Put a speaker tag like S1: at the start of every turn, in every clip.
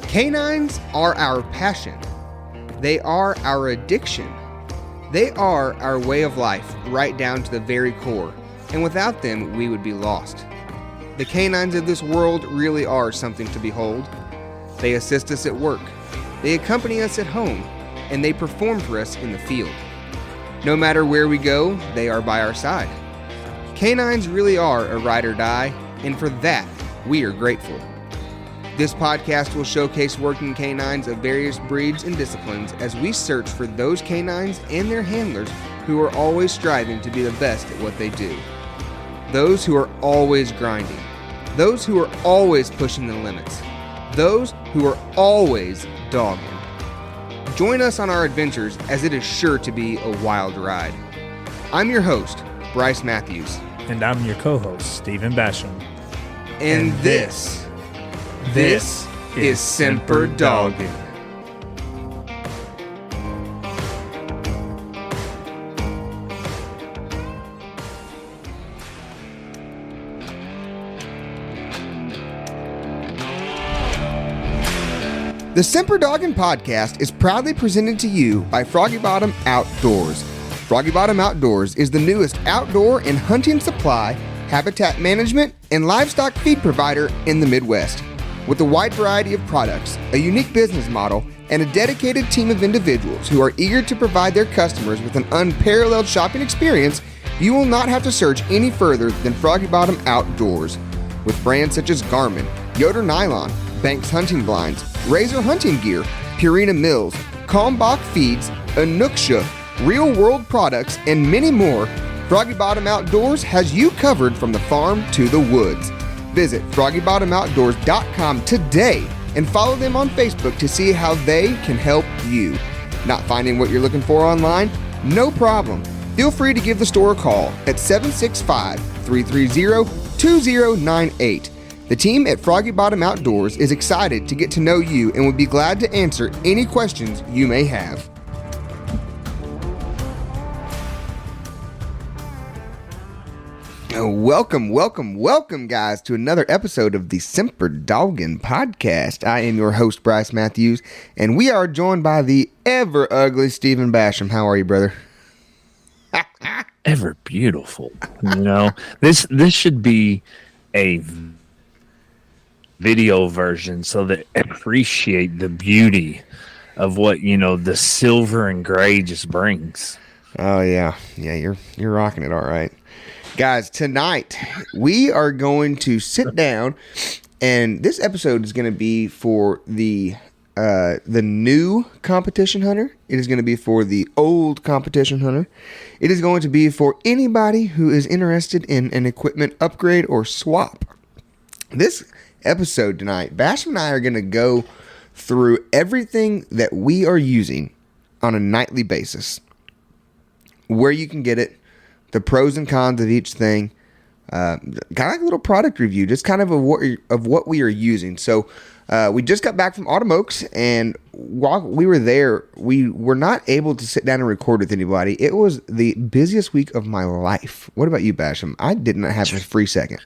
S1: Canines are our passion. They are our addiction. They are our way of life, right down to the very core. And without them, we would be lost. The canines of this world really are something to behold. They assist us at work. They accompany us at home. And they perform for us in the field. No matter where we go, they are by our side. Canines really are a ride or die, and for that, we are grateful. This podcast will showcase working canines of various breeds and disciplines as we search for those canines and their handlers who are always striving to be the best at what they do. Those who are always grinding. Those who are always pushing the limits. Those who are always dogging. Join us on our adventures as it is sure to be a wild ride. I'm your host, Bryce Matthews.
S2: And I'm your co-host, Stephen Basham.
S1: And this is Semper Doggin. The Semper Doggin podcast is proudly presented to you by Froggy Bottom Outdoors. Froggy Bottom Outdoors is the newest outdoor and hunting supply, habitat management, and livestock feed provider in the Midwest. With a wide variety of products, a unique business model, and a dedicated team of individuals who are eager to provide their customers with an unparalleled shopping experience, you will not have to search any further than Froggy Bottom Outdoors. With brands such as Garmin, Yoder Nylon, Banks Hunting Blinds, Razor Hunting Gear, Purina Mills, Kalmbach Feeds, Anuksha, Real World Products, and many more, Froggy Bottom Outdoors has you covered from the farm to the woods. Visit FroggyBottomOutdoors.com today and follow them on Facebook to see how they can help you. Not finding what you're looking for online? No problem. Feel free to give the store a call at 765-330-2098. The team at Froggy Bottom Outdoors is excited to get to know you and would be glad to answer any questions you may have. Welcome, guys, to another episode of the Semper Doggin podcast. I am your host, Bryce Matthews, and we are joined by the ever-ugly Stephen Basham. How are you, brother?
S2: Ever beautiful. You know, this should be a video version so that appreciate the beauty of what, you know, the silver and gray just brings.
S1: Oh, yeah. Yeah, you're rocking it all right. Guys, tonight we are going to sit down, and this episode is going to be for the new competition hunter. It is going to be for the old competition hunter. It is going to be for anybody who is interested in an equipment upgrade or swap. This episode tonight, Basham and I are going to go through everything that we are using on a nightly basis, where you can get it, the pros and cons of each thing, kind of like a little product review, just kind of what we are using. So we just got back from Autumn Oaks, and while we were there, we were not able to sit down and record with anybody. It was the busiest week of my life. What about you, Basham? I did not have a free second.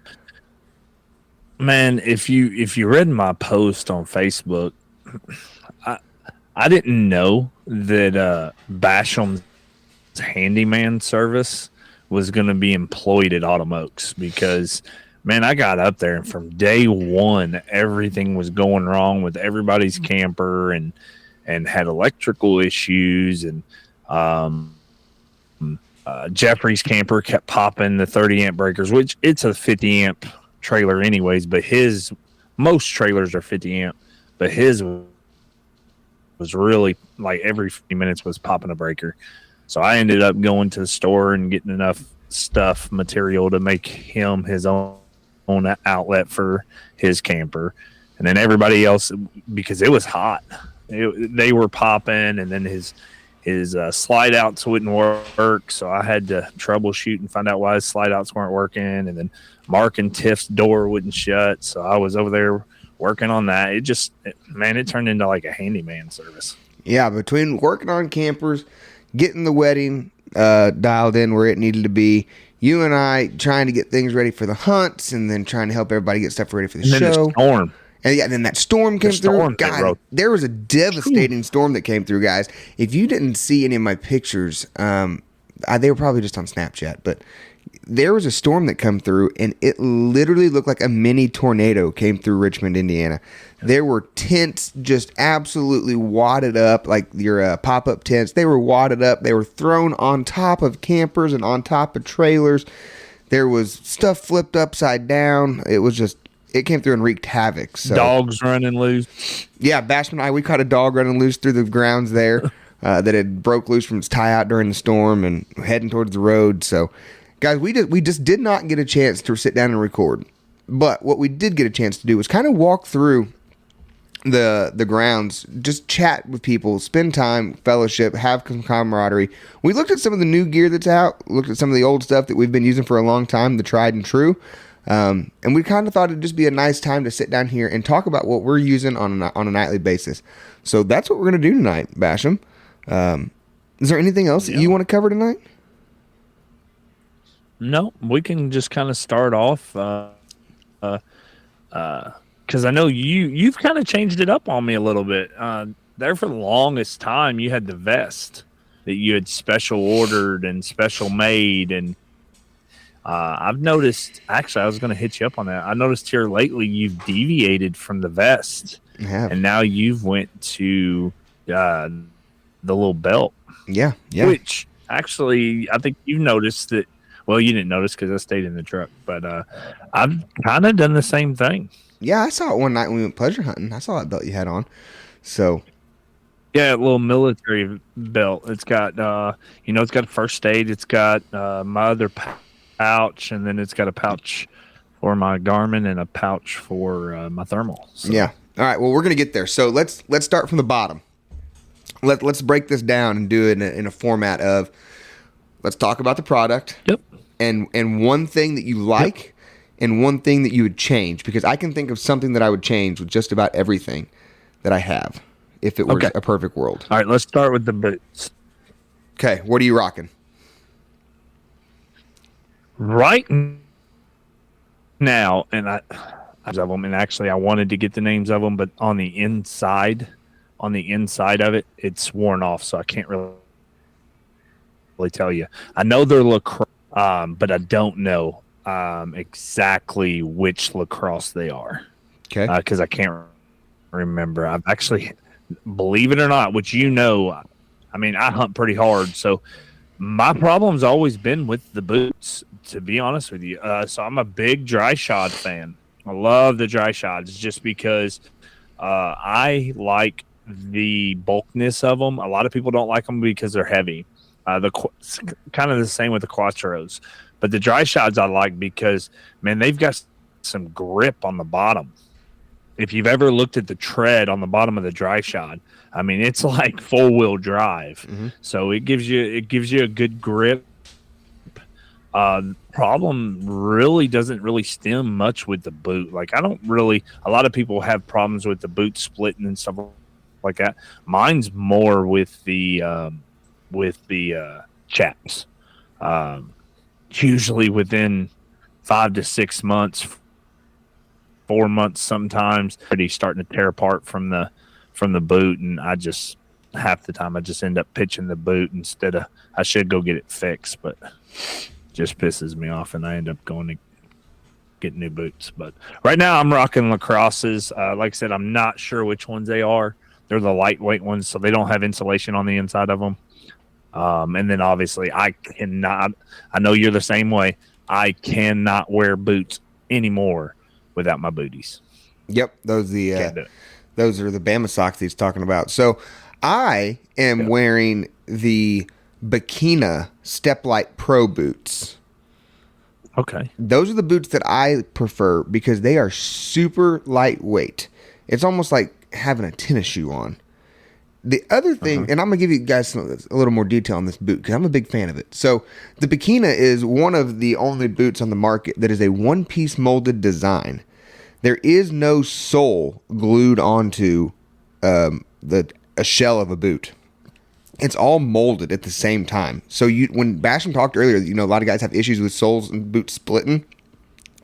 S2: Man, if you read my post on Facebook, I didn't know that Basham's handyman service was going to be employed at Autumn Oaks, because, man, I got up there and from day one, everything was going wrong with everybody's camper and had electrical issues. And Jeffrey's camper kept popping the 30 amp breakers, which it's a 50 amp trailer anyways, but most trailers are 50 amp, but his was really like every few minutes was popping a breaker. So I ended up going to the store and getting enough material to make him his own outlet for his camper. And then everybody else, because it was hot, they were popping, and then his slide outs wouldn't work. So I had to troubleshoot and find out why his slide outs weren't working. And then Mark and Tiff's door wouldn't shut. So I was over there working on that. It turned into like a handyman service.
S1: Yeah, between working on campers, getting the wedding, dialed in where it needed to be. You and I trying to get things ready for the hunts, and then trying to help everybody get stuff ready for the
S2: And then
S1: show.
S2: the storm.
S1: And yeah, then that storm came through. God, there was a devastating storm that came through, guys. If you didn't see any of my pictures, they were probably just on Snapchat, but there was a storm that come through, and it literally looked like a mini tornado came through Richmond, Indiana. There were tents just absolutely wadded up, like your pop-up tents. They were wadded up. They were thrown on top of campers and on top of trailers. There was stuff flipped upside down. It was just, it came through and wreaked havoc. So,
S2: dogs running loose.
S1: Yeah, Basham and I, we caught a dog running loose through the grounds there that had broke loose from its tie out during the storm and heading towards the road. So, guys, we just did not get a chance to sit down and record. But what we did get a chance to do was kind of walk through the grounds, just chat with people, spend time, fellowship, have some camaraderie. We looked at some of the new gear that's out, looked at some of the old stuff that we've been using for a long time, the tried and true. And we kind of thought it'd just be a nice time to sit down here and talk about what we're using on a nightly basis. So that's what we're going to do tonight, Basham. Is there anything else that you want to cover tonight?
S2: No, we can just kind of start off because I know you've kind of changed it up on me a little bit. There for the longest time, you had the vest that you had special ordered and special made, and I've noticed. Actually, I was going to hit you up on that. I noticed here lately you've deviated from the vest, and now you've went to the little belt.
S1: Yeah.
S2: Which actually, I think you noticed that. Well, you didn't notice because I stayed in the truck, but I've kind of done the same thing.
S1: Yeah, I saw it one night when we went pleasure hunting. I saw that belt you had on. So,
S2: yeah, a little military belt. It's got, it's got first aid. It's got my other pouch, and then it's got a pouch for my Garmin and a pouch for my thermal. So.
S1: Yeah. All right. Well, we're gonna get there. So let's start from the bottom. Let's break this down and do it in a format of let's talk about the product.
S2: Yep.
S1: And one thing that you like, and one thing that you would change, because I can think of something that I would change with just about everything that I have if it were a perfect world.
S2: All right, let's start with the boots.
S1: Okay, what are you rocking?
S2: Right now, and I of them, and actually I wanted to get the names of them, but on the inside of it, it's worn off, so I can't really tell you. I know they're lacrosse. But I don't know exactly which lacrosse they are.
S1: Okay.
S2: Because I can't remember. I've actually, believe it or not, which I mean, I hunt pretty hard. So my problem's always been with the boots, to be honest with you. So I'm a big dry shod fan. I love the dry shods just because I like the bulkiness of them. A lot of people don't like them because they're heavy. Kind of the same with the Quattros, but the dry shods I like because, man, they've got some grip on the bottom. If you've ever looked at the tread on the bottom of the dry shod, I mean, it's like 4-wheel drive. Mm-hmm. So it gives you a good grip. Problem really doesn't really stem much with the boot. Like a lot of people have problems with the boot splitting and stuff like that. Mine's more with the chaps. Usually within 5 to 6 months, 4 months sometimes, already starting to tear apart from the boot, and half the time I just end up pitching the boot instead of I should go get it fixed, but just pisses me off, and I end up going to get new boots. But right now I'm rocking lacrosses. Like I said, I'm not sure which ones they are. They're the lightweight ones, so they don't have insulation on the inside of them. And then obviously I know you're the same way. I cannot wear boots anymore without my booties.
S1: Yep. Those are the Bama socks he's talking about. So I am wearing the Bikina Steplight Pro boots.
S2: Okay.
S1: Those are the boots that I prefer because they are super lightweight. It's almost like having a tennis shoe on. The other thing, and I'm going to give you guys a little more detail on this boot because I'm a big fan of it. So the Bikina is one of the only boots on the market that is a one-piece molded design. There is no sole glued onto a shell of a boot. it's all molded at the same time. So when Basham talked earlier, a lot of guys have issues with soles and boots splitting.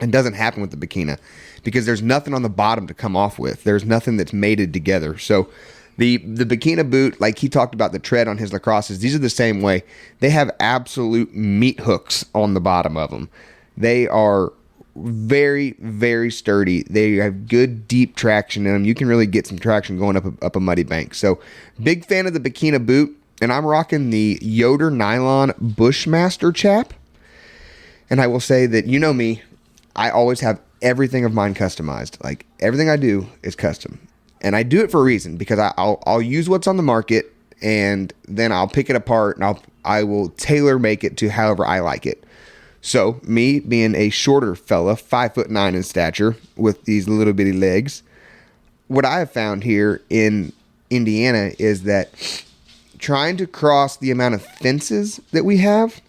S1: It doesn't happen with the Bikina because there's nothing on the bottom to come off with. There's nothing that's mated together. So the Bikina boot, like he talked about the tread on his Lacrosses, these are the same way. They have absolute meat hooks on the bottom of them. They are very, very sturdy. They have good deep traction in them. You can really get some traction going up a muddy bank. So big fan of the Bikina boot, and I'm rocking the Yoder Nylon Bushmaster chap. And I will say that, me, I always have everything of mine customized. Like everything I do is custom, and I do it for a reason because I'll use what's on the market and then I'll pick it apart and I will tailor make it to however I like it. So me being a shorter fella, 5'9" in stature with these little bitty legs, what I have found here in Indiana is that trying to cross the amount of fences that we have,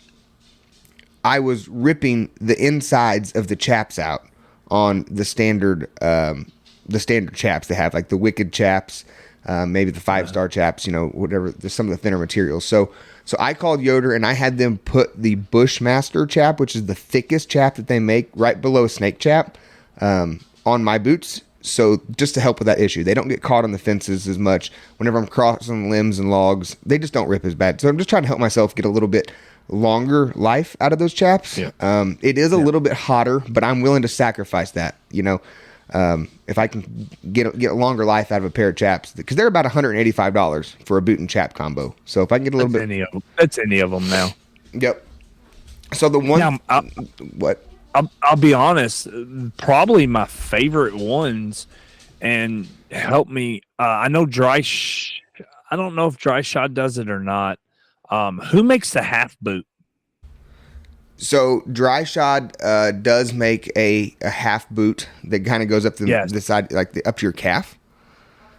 S1: I was ripping the insides of the chaps out on the standard chaps they have, like the Wicked chaps, maybe the 5-star chaps, whatever. There's some of the thinner materials. So I called Yoder and I had them put the Bushmaster chap, which is the thickest chap that they make, right below snake chap, on my boots. So just to help with that issue, they don't get caught on the fences as much. Whenever I'm crossing limbs and logs, they just don't rip as bad. So I'm just trying to help myself get a little bit longer life out of those chaps. Yeah. It is a little bit hotter, but I'm willing to sacrifice that. If I can get a longer life out of a pair of chaps, because they're about $185 for a boot and chap combo. So if I can get a little bit,
S2: that's any of them now.
S1: Yep. So the one, what?
S2: I'll be honest. Probably my favorite ones, and help me. I know I don't know if Dry Shot does it or not. Who makes the half boot?
S1: So Dry Shod does make a half boot that kind of goes up the side, like up to your calf.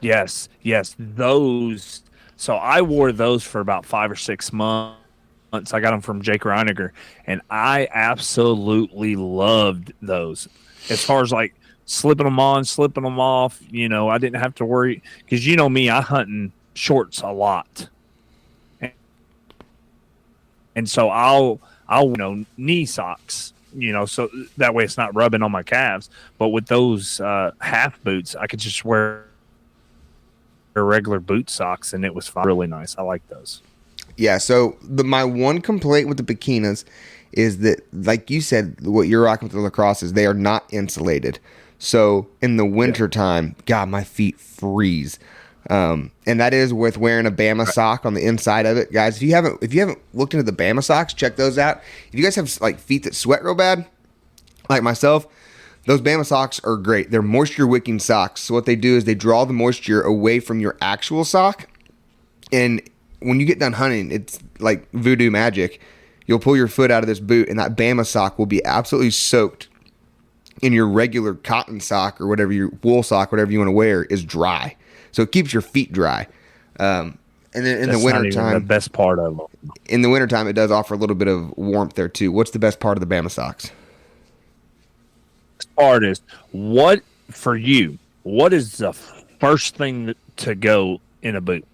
S2: Yes. Those. So I wore those for about 5 or 6 months. I got them from Jake Reiniger, and I absolutely loved those. As far as like slipping them on, slipping them off, I didn't have to worry because me, I hunt in shorts a lot. And so I'll knee socks, so that way it's not rubbing on my calves. But with those half boots, I could just wear regular boot socks, and it was really nice. I like those.
S1: Yeah. So my one complaint with the Bikinas is that, like you said, what you're rocking with the Lacrosses, they are not insulated. So in the winter time, God, my feet freeze. And that is with wearing a Bama sock on the inside of it, guys. If you haven't looked into the Bama socks, check those out. If you guys have like feet that sweat real bad, like myself, those Bama socks are great. They're moisture wicking socks. So what they do is they draw the moisture away from your actual sock, and when you get done hunting, it's like voodoo magic. You'll pull your foot out of this boot, and that Bama sock will be absolutely soaked in your regular cotton sock or whatever, your wool sock, whatever you want to wear, is dry. So it keeps your feet dry. And then in the wintertime,
S2: the best part of them.
S1: In the wintertime, it does offer a little bit of warmth there too. What's the best part of the Bama socks?
S2: Part is what for you? What is the first thing to go in a boot?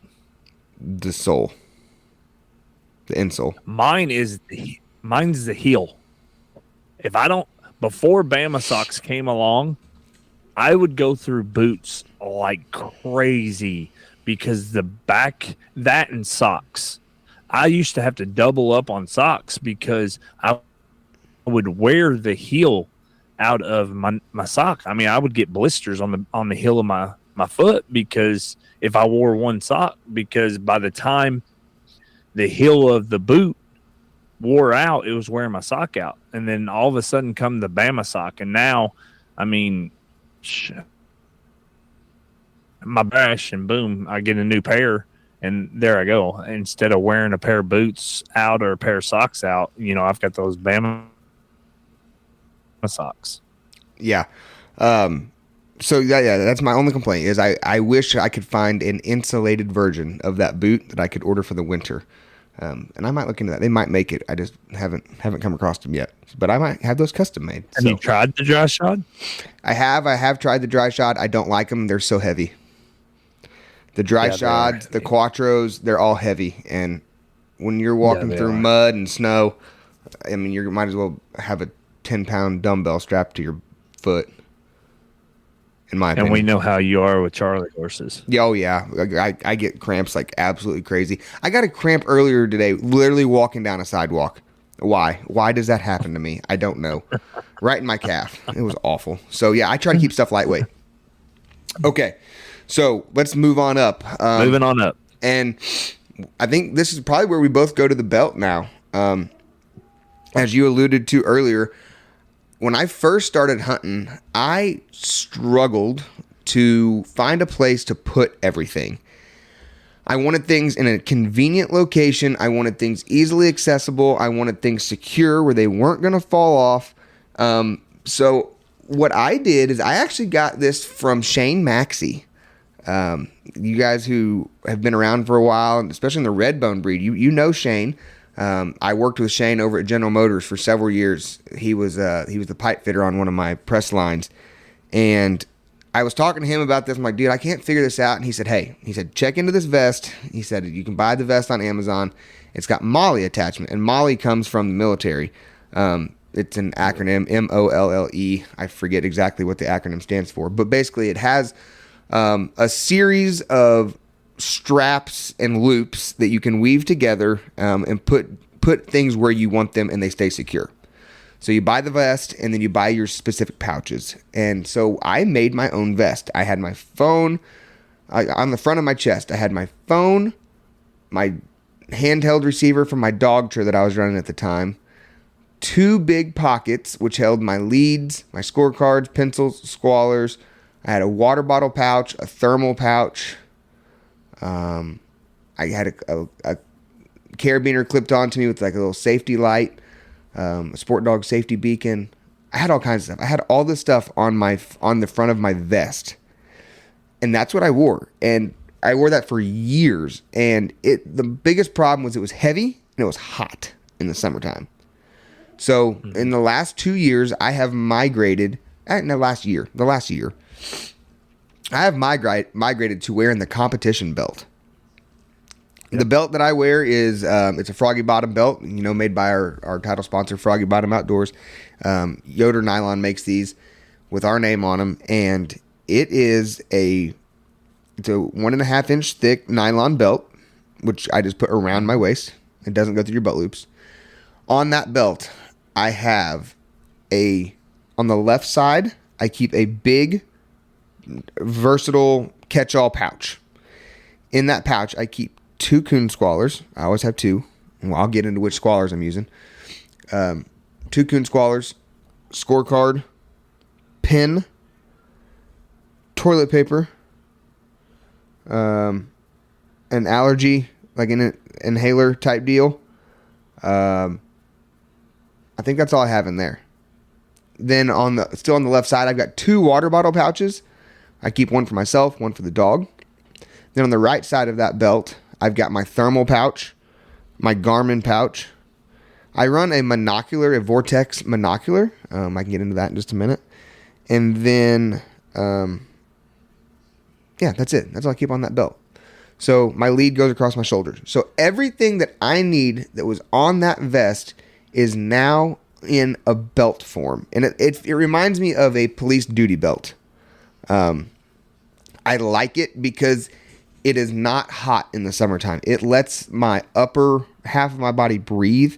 S1: The sole, the insole.
S2: Mine's the heel. If I don't, before Bama socks came along, I would go through boots like crazy because the back, that and socks. I used to have to double up on socks because I would wear the heel out of my sock. I mean, I would get blisters on the heel of my foot because if I wore one sock, because by the time the heel of the boot wore out, it was wearing my sock out. And then all of a sudden come the Bama sock. And now, I mean, my bash and boom, I get a new pair and there I go. Instead of wearing a pair of boots out or a pair of socks out, I've got those Bama socks.
S1: Yeah. So yeah, that's my only complaint is I wish I could find an insulated version of that boot that I could order for the winter. And I might look into that. They might make it. I just haven't come across them yet. But I might have those custom made.
S2: Have you tried the Dry Shod?
S1: I have tried the Dry Shod. I don't like them. They're so heavy. The dry
S2: Yeah, they are
S1: shods, the
S2: heavy.
S1: quattros, they're all heavy. And when you're walking
S2: they
S1: through
S2: are.
S1: mud and snow, I mean, you might as well have a 10-pound dumbbell strapped to your foot, in my
S2: And we
S1: opinion.
S2: know how you are with Charlie horses.
S1: Yeah, oh yeah, I get cramps like absolutely crazy. I got a cramp earlier today, literally walking down a sidewalk. Why? Why does that happen to me? I don't know. Right in my calf. It was awful. So yeah, I try to keep stuff lightweight. Okay, so let's move on up.
S2: Moving on up.
S1: And I think this is probably where we both go to the belt now. As you alluded to earlier, when I first started hunting, I struggled to find a place to put everything. I wanted things in a convenient location. I wanted things easily accessible. I wanted things secure where they weren't going to fall off. So what I did is I actually got this from Shane Maxey. You guys who have been around for a while, especially in the red bone breed, you know Shane. I worked with Shane over at General Motors for several years. He was the pipe fitter on one of my press lines, and I was talking to him about this. I'm like, dude, I can't figure this out. And he said, check into this vest. He said, you can buy the vest on Amazon. It's got MOLLE attachment, and MOLLE comes from the military. It's an acronym, MOLLE. I forget exactly what the acronym stands for, but basically it has a series of straps and loops that you can weave together and put things where you want them, and they stay secure. So you buy the vest, and then you buy your specific pouches. And so I made my own vest. I had my phone on the front of my chest. I had my phone, my handheld receiver from my dog tree that I was running at the time, 2 big pockets, which held my leads, my scorecards, pencils, squallers. I had a water bottle pouch, a thermal pouch. I had a carabiner clipped onto me with like a little safety light. A sport dog safety beacon. I had all kinds of stuff. I had all this stuff on the front of my vest, and that's what I wore. And I wore that for years. And the biggest problem was it was heavy and it was hot in the summertime. So in the last 2 years, I have migrated. The last year, I have migrated to wearing the competition belt. The belt that I wear is it's a Froggy bottom belt, made by our title sponsor, Froggy Bottom Outdoors. Yoder Nylon makes these with our name on them, and it's a 1.5 inch thick nylon belt, which I just put around my waist. It doesn't go through your butt loops. On that belt, I have on the left side, I keep a big, versatile catch-all pouch. In that pouch, I keep 2 coon squallers. I always have 2. Well, I'll get into which squallers I'm using. 2 coon squallers, scorecard, pin, toilet paper, an allergy, like an inhaler type deal. I think that's all I have in there. Then still on the left side, I've got 2 water bottle pouches. I keep one for myself, one for the dog. Then on the right side of that belt, I've got my thermal pouch, my Garmin pouch. I run a Vortex monocular. I can get into that in just a minute. And then, that's it. That's all I keep on that belt. So my lead goes across my shoulders. So everything that I need that was on that vest is now in a belt form. And it reminds me of a police duty belt. I like it because it is not hot in the summertime. It lets my upper half of my body breathe.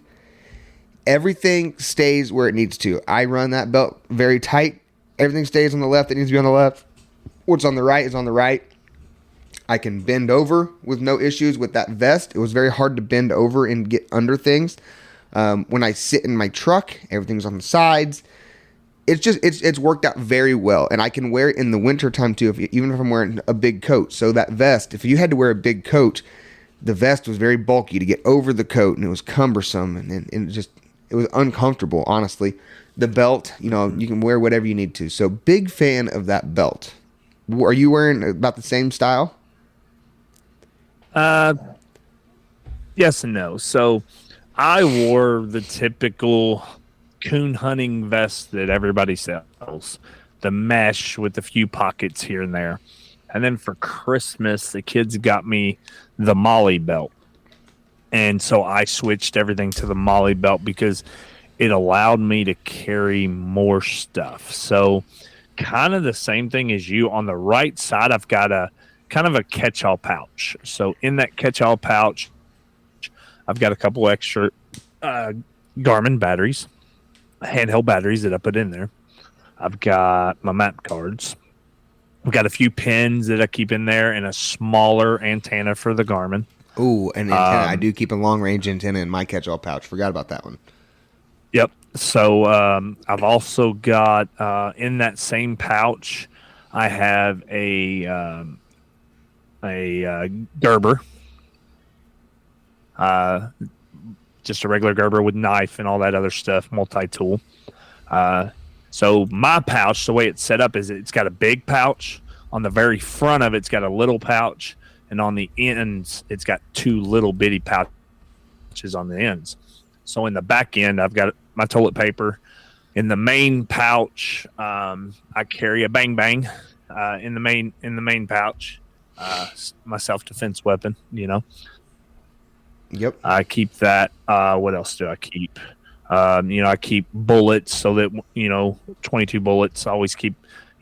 S1: Everything stays where it needs to. I run that belt very tight. Everything stays on the left. It needs to be on the left. What's on the right is on the right. I can bend over with no issues with that vest. It was very hard to bend over and get under things. When I sit in my truck, everything's on the sides. It's worked out very well, and I can wear it in the winter time too, even if I'm wearing a big coat. So that vest, if you had to wear a big coat, the vest was very bulky to get over the coat, and it was cumbersome, and it was uncomfortable, honestly. The belt, you can wear whatever you need to. So big fan of that belt. Are you wearing about the same style?
S2: Yes and no. So I wore the typical coon hunting vest that everybody sells, the mesh with a few pockets here and there. And then for Christmas, the kids got me the Molly belt. And so I switched everything to the Molly belt because it allowed me to carry more stuff. So kind of the same thing as you. On the right side, I've got a kind of a catch-all pouch. So in that catch-all pouch, I've got a couple extra Garmin batteries, handheld batteries that I put in there. I've got my map cards. I've got a few pins that I keep in there and a smaller antenna for the Garmin.
S1: Ooh, an antenna. I do keep a long-range antenna in my catch-all pouch. Forgot about that one.
S2: Yep. So I've also got in that same pouch, I have a Gerber, just a regular Gerber with knife and all that other stuff, multi-tool. So my pouch, the way it's set up is it's got a big pouch. On the very front of it's got a little pouch, and on the ends it's got two little bitty pouches on the ends. So in the back end, I've got my toilet paper. In the main pouch, I carry a Bang Bang. In the main pouch, my self-defense weapon.
S1: Yep.
S2: I keep that. What else do I keep? I keep bullets so that 22 bullets. I always keep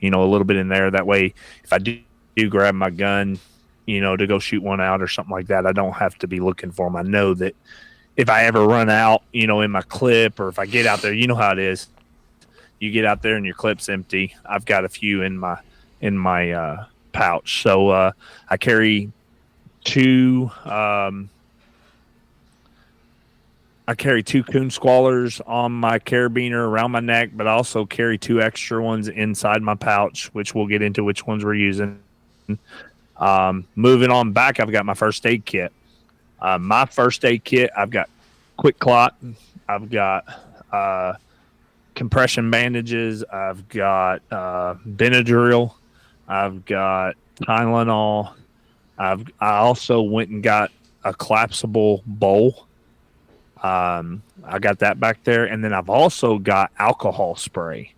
S2: a little bit in there. That way, if I do grab my gun, to go shoot one out or something like that, I don't have to be looking for them. I know that if I ever run out, in my clip, or if I get out there, you know how it is. You get out there and your clip's empty. I've got a few in my pouch. So I carry two. I carry two coon squallers on my carabiner around my neck, but I also carry two extra ones inside my pouch, which we'll get into which ones we're using. Moving on back, I've got my first aid kit. My first aid kit, I've got Quick Clot. I've got compression bandages. I've got Benadryl. I've got Tylenol. I also went and got a collapsible bowl. I got that back there. And then I've also got alcohol spray.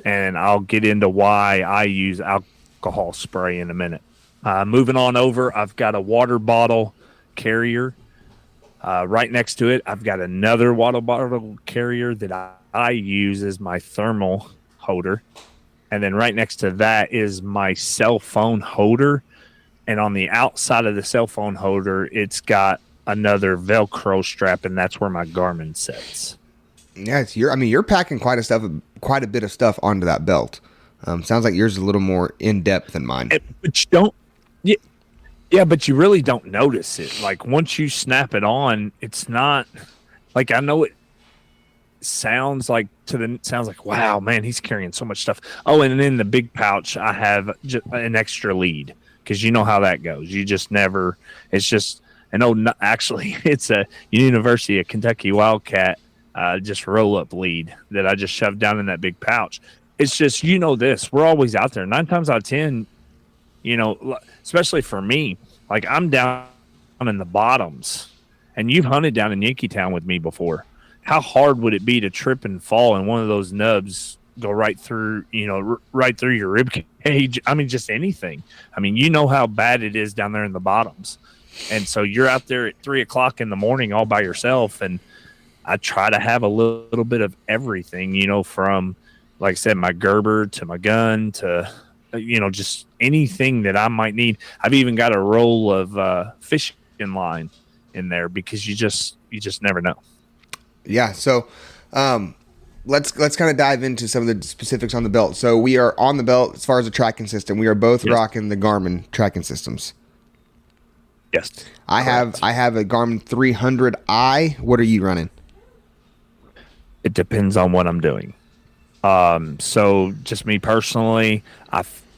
S2: And I'll get into why I use alcohol spray in a minute. Moving on over, I've got a water bottle carrier. Right next to it, I've got another water bottle carrier that I use as my thermal holder. And then right next to that is my cell phone holder. And on the outside of the cell phone holder, it's got another Velcro strap, and that's where my Garmin sits.
S1: Yeah, you're packing quite a bit of stuff onto that belt. Sounds like yours is a little more in depth than mine.
S2: But you don't, yeah, but you really don't notice it. Like once you snap it on, it's not like, I know it sounds like wow, man, he's carrying so much stuff. Oh, and in the big pouch, I have an extra lead because you know how that goes. You just never. It's just. Actually, it's a University of Kentucky Wildcat just roll-up lead that I just shoved down in that big pouch. It's just, this. We're always out there. 9 times out of 10, especially for me, like I'm down in the bottoms, and you've hunted down in Yankee Town with me before. How hard would it be to trip and fall and one of those nubs go right through, right through your rib cage? I mean, just anything. I mean, how bad it is down there in the bottoms. And so you're out there at 3:00 in the morning all by yourself. And I try to have a little bit of everything, from, like I said, my Gerber to my gun to, just anything that I might need. I've even got a roll of fishing line in there because you just never know.
S1: Yeah. So let's kind of dive into some of the specifics on the belt. So we are on the belt as far as the tracking system. We are both rocking the Garmin tracking systems.
S2: Yes.
S1: I have a Garmin 300i. What are you running?
S2: It depends on what I'm doing. So just me personally,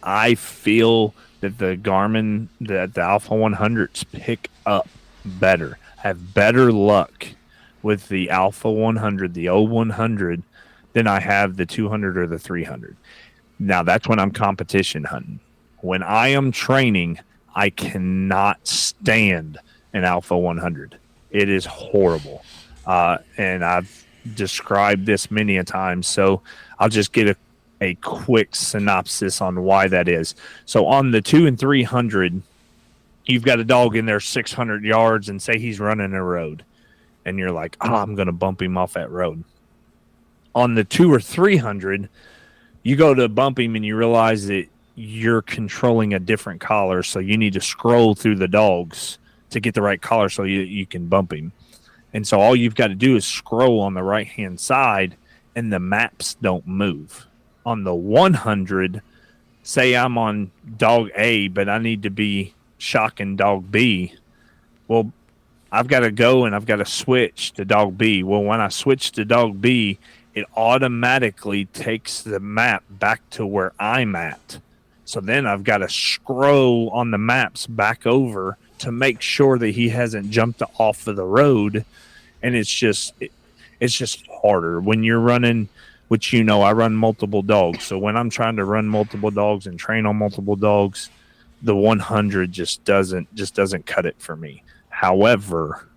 S2: I feel that the Garmin, that the Alpha 100s pick up better, have better luck with the Alpha 100, the O100, than I have the 200 or the 300. Now that's when I'm competition hunting. When I am training, I cannot stand an Alpha 100. It is horrible. And I've described this many a time. So I'll just get a quick synopsis on why that is. So on the 2 and 300, you've got a dog in there 600 yards and say he's running a road. And you're like, oh, I'm going to bump him off that road. On the 2 or 300, you go to bump him and you realize that you're controlling a different collar. So you need to scroll through the dogs to get the right collar so you can bump him. And so all you've got to do is scroll on the right-hand side and the maps don't move. On the 100, say I'm on dog A, but I need to be shocking dog B. Well, I've got to go and I've got to switch to dog B. Well, when I switch to dog B, it automatically takes the map back to where I'm at. So then I've got to scroll on the maps back over to make sure that he hasn't jumped off of the road. And it's just harder when you're running, which, you know, I run multiple dogs. So when I'm trying to run multiple dogs and train on multiple dogs, the 100 just doesn't cut it for me. However,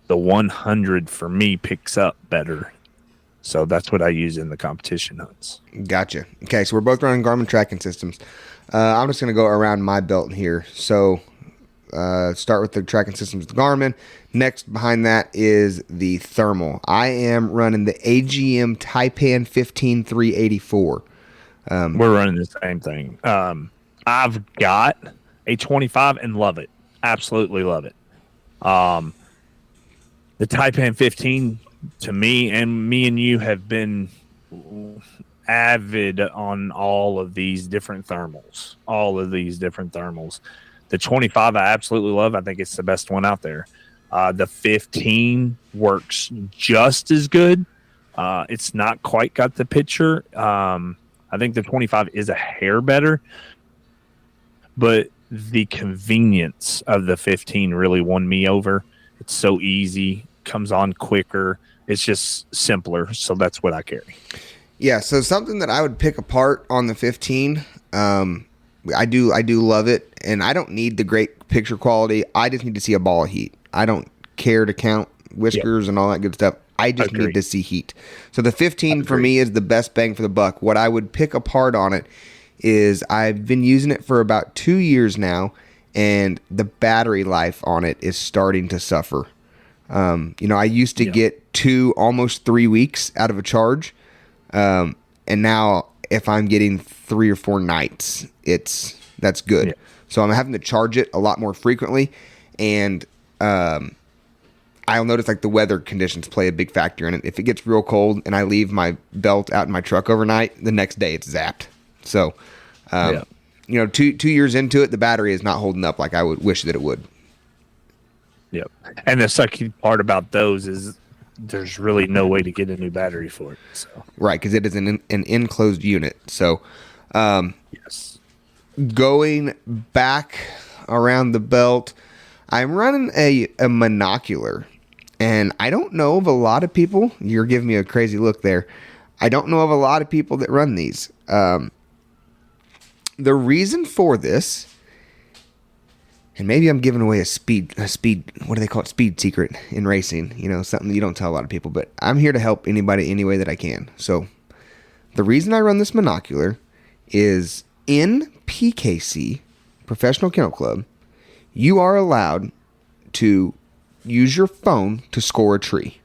S2: the 100 for me picks up better. So that's what I use in the competition hunts.
S1: Gotcha. Okay, so we're both running Garmin tracking systems. I'm just going to go around my belt here. So start with the tracking systems with Garmin. Next behind that is the thermal. I am running the AGM Taipan 15384.
S2: We're running the same thing. I've got a 25 and love it. Absolutely love it. The Taipan 15 to me and you have been avid on all of these different thermals. The 25 I absolutely love. I think it's the best one out there. The 15 works just as good. It's not quite got the picture. I think the 25 is a hair better, but the convenience of the 15 really won me over. It's so easy, comes on quicker. It's just simpler. So that's what I carry.
S1: Yeah. So something that I would pick apart on the 15, I do love it, and I don't need the great picture quality. I just need to see a ball of heat. I don't care to count whiskers and all that good stuff. I just need to see heat. So the 15 for me is the best bang for the buck. What I would pick apart on it is I've been using it for about 2 years now, and the battery life on it is starting to suffer. I used to get almost 3 weeks out of a charge, and now if I'm getting 3 or 4 nights, that's good. Yeah. So I'm having to charge it a lot more frequently, and I'll notice like the weather conditions play a big factor in it. If it gets real cold and I leave my belt out in my truck overnight, the next day it's zapped. So, 2 years into it, the battery is not holding up like I would wish that it would.
S2: Yep. And the sucky part about those is there's really no way to get a new battery for it. So.
S1: Right, because it is an enclosed unit. So,
S2: yes.
S1: Going back around the belt, I'm running a monocular, and I don't know of a lot of people. You're giving me a crazy look there. I don't know of a lot of people that run these. The reason for this, and maybe I'm giving away a speed, what do they call it? Speed secret in racing, something you don't tell a lot of people, but I'm here to help anybody any way that I can. So the reason I run this monocular is in PKC, Professional Kennel Club, you are allowed to use your phone to score a tree.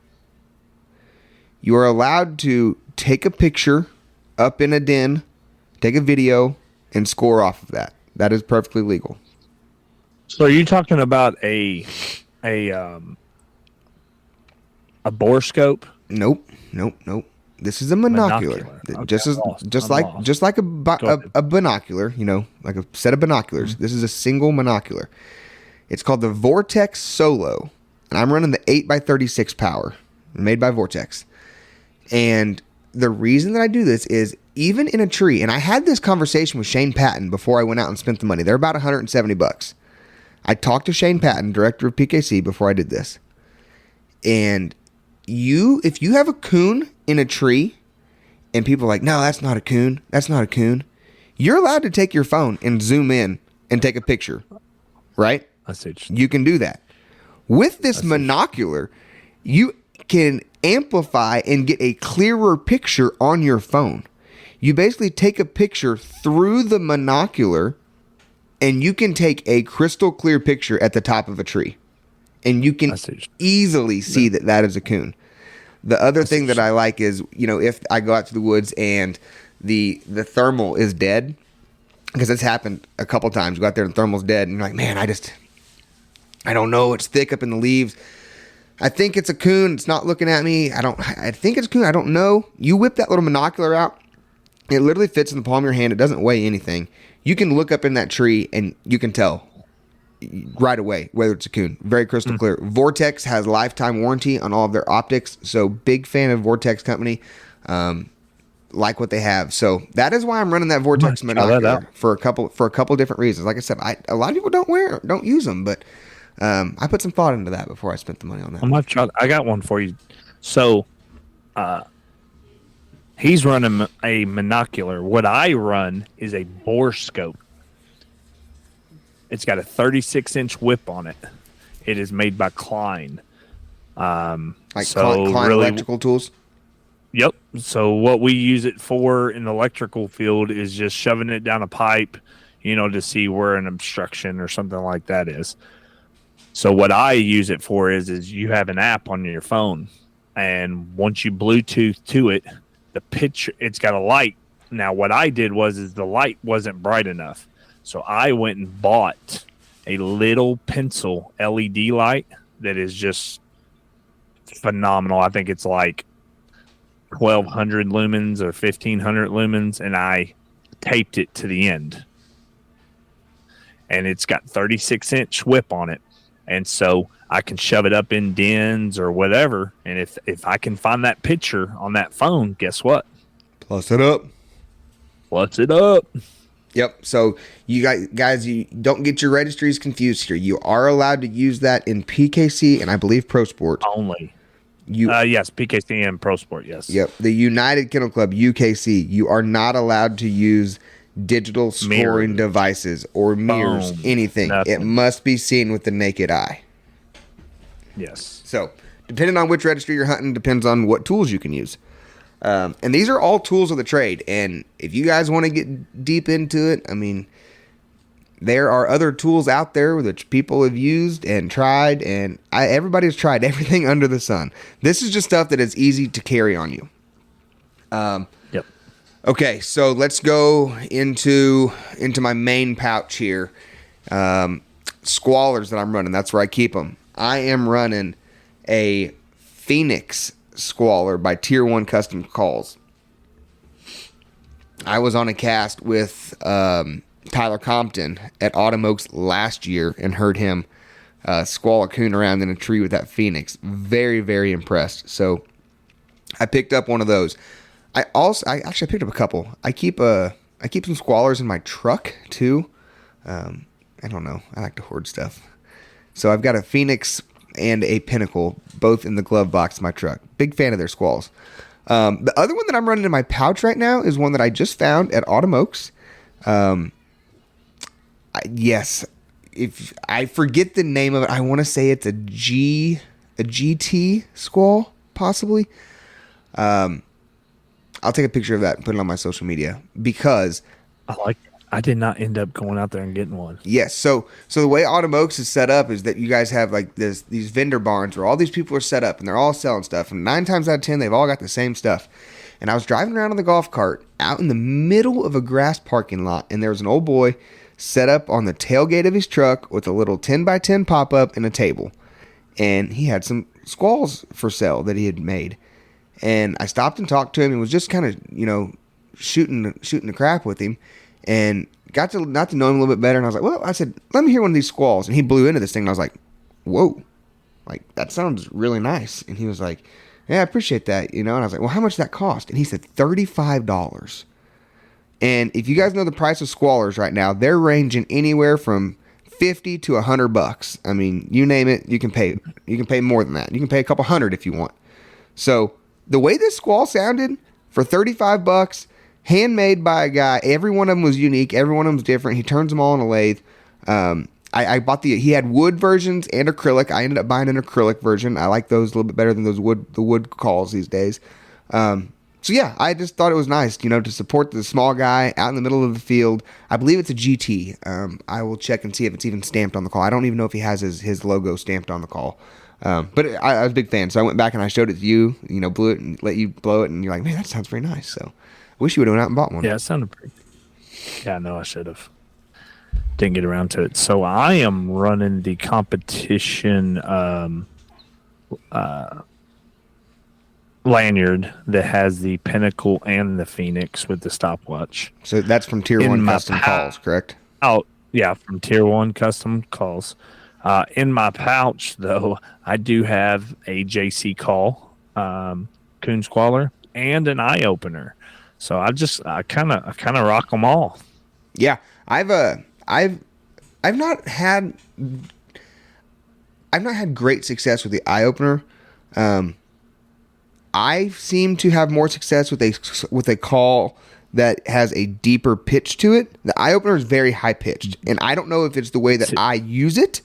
S1: You are allowed to take a picture up in a den, take a video, and score off of that. That is perfectly legal.
S2: So are you talking about a bore scope?
S1: Nope. This is a monocular. Okay, just like a binocular, like a set of binoculars. Mm-hmm. This is a single monocular. It's called the Vortex Solo, and I'm running the 8x36 power, made by Vortex. And the reason that I do this is even in a tree, and I had this conversation with Shane Patton before I went out and spent the money. They're about $170. I talked to Shane Patton, director of PKC, before I did this. And if you have a coon in a tree, and people are like, no, that's not a coon. That's not a coon. You're allowed to take your phone and zoom in and take a picture, right? You can do that. With this monocular, you can amplify and get a clearer picture on your phone. You basically take a picture through the monocular, and you can take a crystal clear picture at the top of a tree. And you can easily see that is a coon. The other thing that I like is, if I go out to the woods and the thermal is dead, because it's happened a couple times. You go out there and the thermal's dead, and you're like, man, I don't know. It's thick up in the leaves. I think it's a coon. It's not looking at me. I think it's a coon. I don't know. You whip that little monocular out. It literally fits in the palm of your hand. It doesn't weigh anything. You can look up in that tree and you can tell right away whether it's a coon. Very crystal clear. Vortex has lifetime warranty on all of their optics. So big fan of Vortex company. Like what they have. So that is why I'm running that Vortex monocular for a couple different reasons. Like I said, a lot of people don't use them, but I put some thought into that before I spent the money on that.
S2: I got one for you. So, he's running a monocular. What I run is a bore scope. It's got a 36-inch whip on it. It is made by Klein.
S1: Klein Electrical Tools?
S2: Yep. So what we use it for in the electrical field is just shoving it down a pipe, to see where an obstruction or something like that is. So what I use it for is you have an app on your phone, and once you Bluetooth to it, the picture, it's got a light. Now what I did is the light wasn't bright enough. So I went and bought a little pencil LED light that is just phenomenal. I think it's like 1,200 lumens or 1,500 lumens, and I taped it to the end. And it's got 36-inch whip on it. And so I can shove it up in dens or whatever. And if I can find that picture on that phone, guess what?
S1: Plus it up. Yep. So you guys, you don't get your registries confused here. You are allowed to use that in PKC and I believe Pro Sport.
S2: Only. Yes, PKC and Pro Sport, yes.
S1: Yep. The United Kennel Club, UKC, you are not allowed to use digital scoring devices or mirrors, anything. Nothing. It must be seen with the naked eye.
S2: Yes.
S1: So, depending on which registry you're hunting, depends on what tools you can use. And these are all tools of the trade. And if you guys want to get deep into it, I mean, there are other tools out there which people have used and tried, and everybody's tried everything under the sun. This is just stuff that is easy to carry on you.
S2: Yep.
S1: Okay, so let's go into my main pouch here. Squallers that I'm running. That's where I keep them. I am running a Phoenix Squaller by Tier 1 Custom Calls. I was on a cast with Tyler Compton at Autumn Oaks last year and heard him squall a coon around in a tree with that Phoenix. Very, very impressed. So I picked up one of those. I picked up a couple. I keep some squallers in my truck too. I don't know. I like to hoard stuff. So I've got a Phoenix and a Pinnacle, both in the glove box of my truck. Big fan of their squalls. The other one that I'm running in my pouch right now is one that I just found at Autumn Oaks. Yes, if I forget the name of it, I want to say it's a GT squall, possibly. I'll take a picture of that and put it on my social media because
S2: I did not end up going out there and getting one.
S1: Yes. So the way Autumn Oaks is set up is that you guys have like these vendor barns where all these people are set up and they're all selling stuff. And 9 times out of 10, they've all got the same stuff. And I was driving around on the golf cart out in the middle of a grass parking lot. And there was an old boy set up on the tailgate of his truck with a little 10x10 pop-up and a table. And he had some squalls for sale that he had made. And I stopped and talked to him and was just kind of, shooting the crap with him. And got to know him a little bit better. And I was like, well, I said, let me hear one of these squalls. And he blew into this thing. And I was like, whoa, like that sounds really nice. And he was like, yeah, I appreciate that. And I was like, well, how much did that cost? And he said $35. And if you guys know the price of squallers right now, they're ranging anywhere from $50 to $100. I mean, you name it, you can pay more than that. You can pay a couple hundred if you want. So the way this squall sounded for $35, handmade by a guy. Every one of them was unique. Every one of them was different. He turns them all on a lathe. I bought he had wood versions and acrylic. I ended up buying an acrylic version. I like those a little bit better than the wood calls these days. So yeah, I just thought it was nice, to support the small guy out in the middle of the field. I believe it's a GT. I will check and see if it's even stamped on the call. I don't even know if he has his logo stamped on the call. But I was a big fan, so I went back and I showed it to you. Blew it and let you blow it, and you're like, man, that sounds very nice. So I wish you would have went out and bought one.
S2: Yeah, it sounded pretty. Yeah, no, I should have. Didn't get around to it. So I am running the competition lanyard that has the Pinnacle and the Phoenix with the stopwatch.
S1: So that's from Tier 1 Custom Calls, correct?
S2: Oh, yeah, from Tier 1 Custom Calls. In my pouch, though, I do have a JC Call, Coon Squaller, and an eye opener. So I kind of rock them all.
S1: Yeah, I've not had great success with the eye opener. I seem to have more success with a call that has a deeper pitch to it. The eye opener is very high pitched, and I don't know if it's the way that I use it,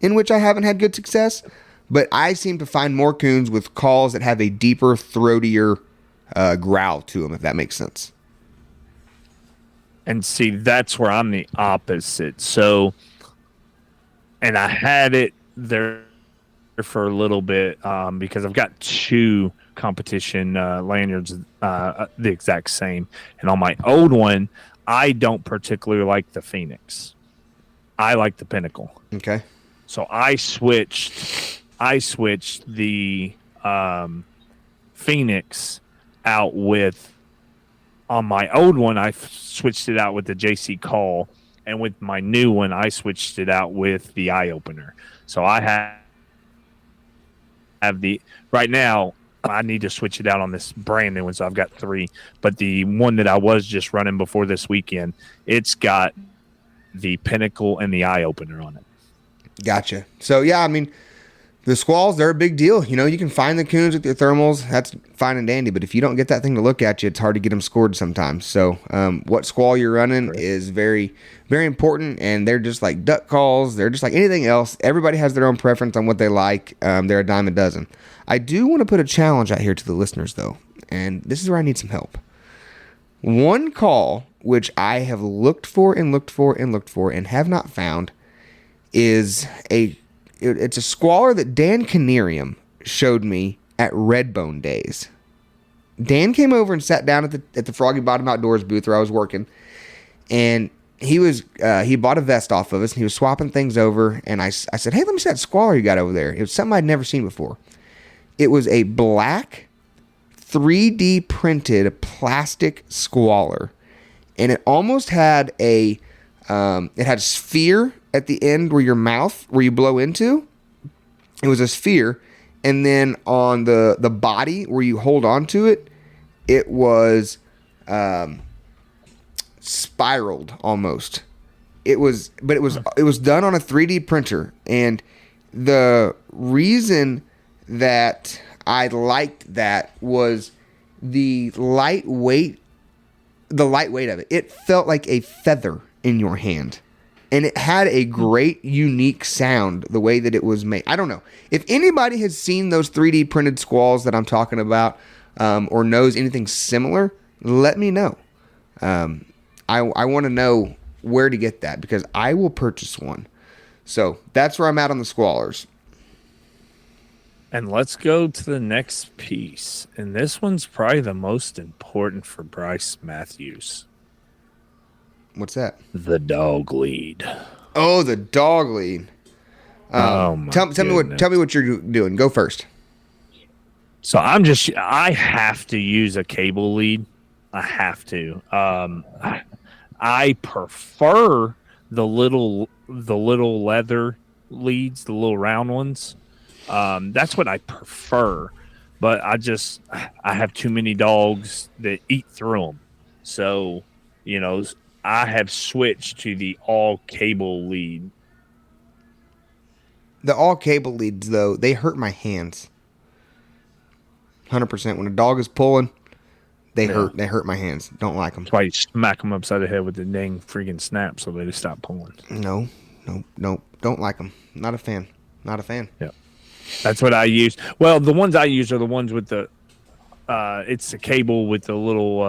S1: in which I haven't had good success. But I seem to find more coons with calls that have a deeper, throatier growl to them, if that makes sense.
S2: And see, that's where I'm the opposite. So, and I had it there for a little bit because I've got two competition lanyards the exact same. And on my old one, I don't particularly like the Phoenix. I like the Pinnacle.
S1: Okay.
S2: So I switched the Phoenix out with, on my old one, I switched it out with the JC Call, and with my new one, I switched it out with the eye opener. So I have the, right now, I need to switch it out on this brand new one, so I've got three. But the one that I was just running before this weekend, it's got the Pinnacle and the eye opener on it.
S1: Gotcha. So yeah, I mean, the squalls, they're a big deal. You can find the coons with your thermals. That's fine and dandy. But if you don't get that thing to look at you, it's hard to get them scored sometimes. So what squall you're running is very, very important. And they're just like duck calls. They're just like anything else. Everybody has their own preference on what they like. They're a dime a dozen. I do want to put a challenge out here to the listeners, though. And this is where I need some help. One call, which I have looked for and have not found, is it's a squaller that Dan Canerium showed me at Redbone Days. Dan came over and sat down at the Froggy Bottom Outdoors booth where I was working, and he bought a vest off of us, and he was swapping things over, and I said, hey, let me see that squaller you got over there. It was something I'd never seen before. It was a black 3D printed plastic squaller, and it almost had it had a sphere at the end where you blow into. It was a sphere, and then on the body where you hold on to it, it was spiraled almost. It was done on a 3D printer, and the reason that I liked that was the lightweight of it. It felt like a feather in your hand. And it had a great, unique sound the way that it was made. I don't know. If anybody has seen those 3D printed squalls that I'm talking about or knows anything similar, let me know. I want to know where to get that because I will purchase one. So that's where I'm at on the squallers.
S2: And let's go to the next piece. And this one's probably the most important for Bryce Matthews.
S1: What's that?
S2: The dog lead.
S1: Oh, the dog lead. Tell me what you're doing. Go first.
S2: So I have to use a cable lead. I have to. I prefer the little leather leads, the little round ones. That's what I prefer, but I have too many dogs that eat through them. So, I have switched to the all cable lead.
S1: The all cable leads, though, they hurt my hands. 100%. When a dog is pulling, they hurt my hands. Don't like them.
S2: That's why you smack them upside the head with the dang freaking snap so they just stop pulling.
S1: No. Don't like them. Not a fan.
S2: Yeah. That's what I use. Well, the ones I use are the ones with the It's a cable with the little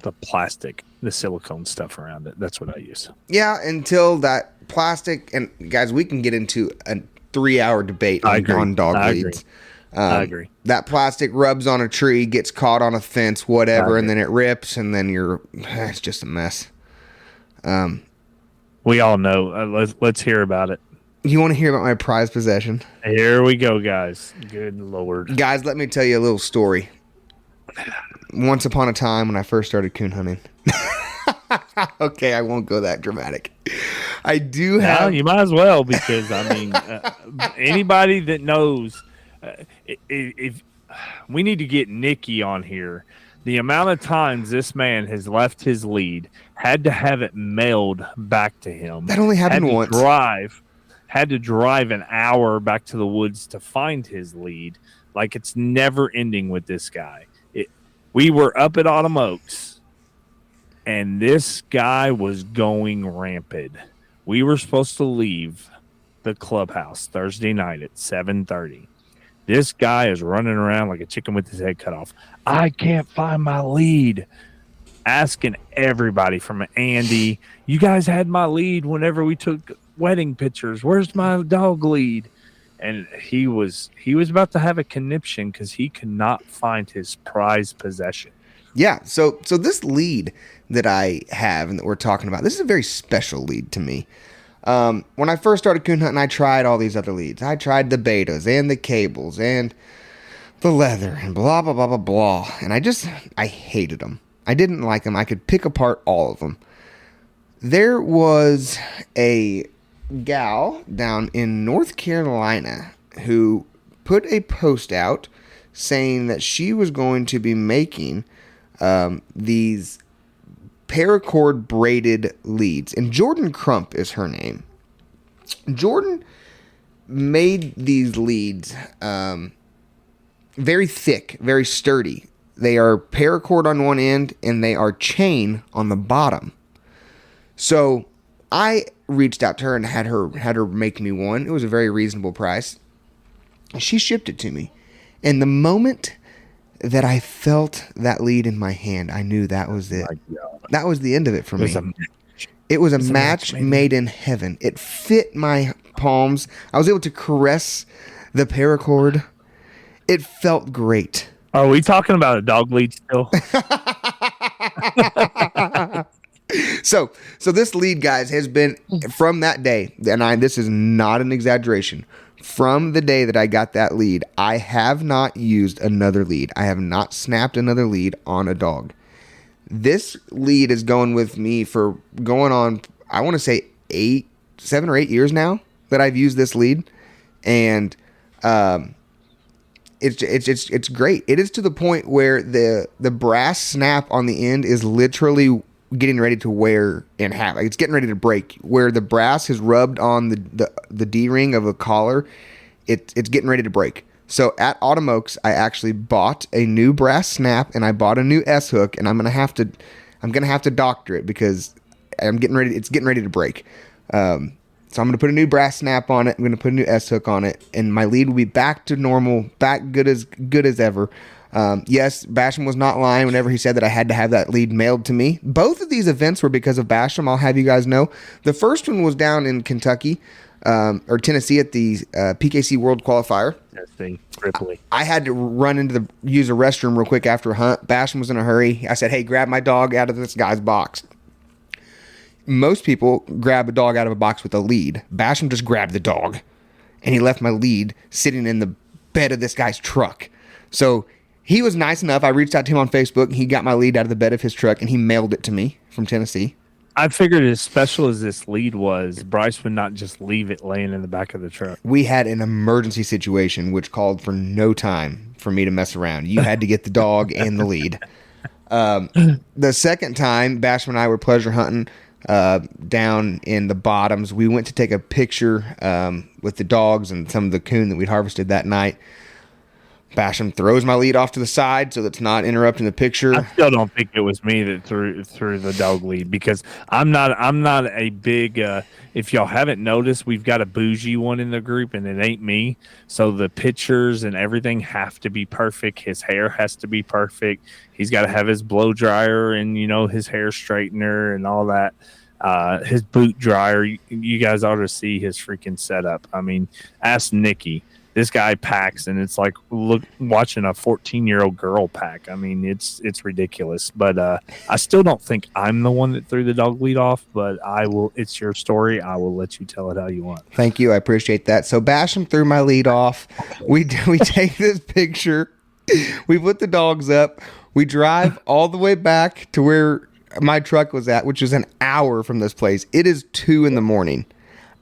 S2: the plastic, the silicone stuff around it. That's what I use.
S1: Yeah, until that plastic, and guys, we can get into a 3-hour debate on dog leads.
S2: I agree.
S1: That plastic rubs on a tree, gets caught on a fence, whatever, and then it rips, and then it's just a mess.
S2: We all know. Let's hear about it.
S1: You want to hear about my prized possession?
S2: Here we go, guys. Good Lord.
S1: Guys, let me tell you a little story. Once upon a time when I first started coon hunting. Okay, I won't go that dramatic. I do have...
S2: No, you might as well, because, I mean, anybody that knows, if we need to get Nikki on here. The amount of times this man has left his lead, had to have it mailed back to him.
S1: That only happened once.
S2: Had to drive an hour back to the woods to find his lead. Like, it's never ending with this guy. We were up at Autumn Oaks, and this guy was going rampant. We were supposed to leave the clubhouse Thursday night at 7:30. This guy is running around like a chicken with his head cut off. I can't find my lead. Asking everybody from Andy, you guys had my lead whenever we took wedding pictures. Where's my dog lead? And he was about to have a conniption because he could not find his prized possession.
S1: Yeah, so this lead that I have and that we're talking about, this is a very special lead to me. When I first started coon hunting, I tried all these other leads. I tried the betas and the cables and the leather and blah, blah, blah, blah, blah. And I hated them. I didn't like them. I could pick apart all of them. There was a gal down in North Carolina who put a post out saying that she was going to be making these paracord braided leads, and Jordan Crump is her name. Jordan made these leads very thick, very sturdy. They are paracord on one end and they are chain on the bottom. So I reached out to her and had her make me one. It was a very reasonable price. She shipped it to me. And the moment that I felt that lead in my hand, I knew that was it. That was the end of it for me. It was a match made in heaven. It fit my palms. I was able to caress the paracord. It felt great.
S2: Are we talking about a dog lead still?
S1: So this lead, guys, has been from that day, and this is not an exaggeration. From the day that I got that lead, I have not used another lead. I have not snapped another lead on a dog. This lead is going with me for going on, I want to say 7 or 8 years now that I've used this lead, and it's great. It is to the point where the brass snap on the end is literally getting ready to wear in half. Like, it's getting ready to break. Where the brass has rubbed on the D-ring of a collar, it's getting ready to break. So at Autumn Oaks, I actually bought a new brass snap and I bought a new S hook, and I'm gonna have to doctor it because it's getting ready to break. So I'm going to put a new brass snap on it. I'm going to put a new S hook on it, and my lead will be back to normal, back good as ever. Yes, Basham was not lying whenever he said that I had to have that lead mailed to me. Both of these events were because of Basham, I'll have you guys know. The first one was down in Kentucky, or Tennessee at the PKC World Qualifier.
S2: Ripley.
S1: I had to use a restroom real quick after a hunt. Basham was in a hurry. I said, hey, grab my dog out of this guy's box. Most people grab a dog out of a box with a lead. Basham just grabbed the dog, and he left my lead sitting in the bed of this guy's truck. So he was nice enough. I reached out to him on Facebook, and he got my lead out of the bed of his truck, and he mailed it to me from Tennessee.
S2: I figured as special as this lead was, Bryce would not just leave it laying in the back of the truck.
S1: We had an emergency situation, which called for no time for me to mess around. You had to get the dog and the lead. The second time, Basham and I were pleasure hunting down in the bottoms. We went to take a picture with the dogs and some of the coon that we'd harvested that night. Basham throws my lead off to the side so that's not interrupting the picture.
S2: I still don't think it was me that threw the dog lead, because I'm not a big if y'all haven't noticed, we've got a bougie one in the group and it ain't me. So the pictures and everything have to be perfect. His hair has to be perfect. He's got to have his blow dryer and his hair straightener and all that. His boot dryer. You guys ought to see his freaking setup. I mean, ask Nikki. This guy packs, and it's like watching a 14-year-old girl pack. I mean, it's ridiculous. But I still don't think I'm the one that threw the dog lead off. But I will. It's your story. I will let you tell it how you want.
S1: Thank you. I appreciate that. So Basham threw my lead off. We take this picture. We put the dogs up. We drive all the way back to where my truck was at, which is an hour from this place. It is 2 a.m.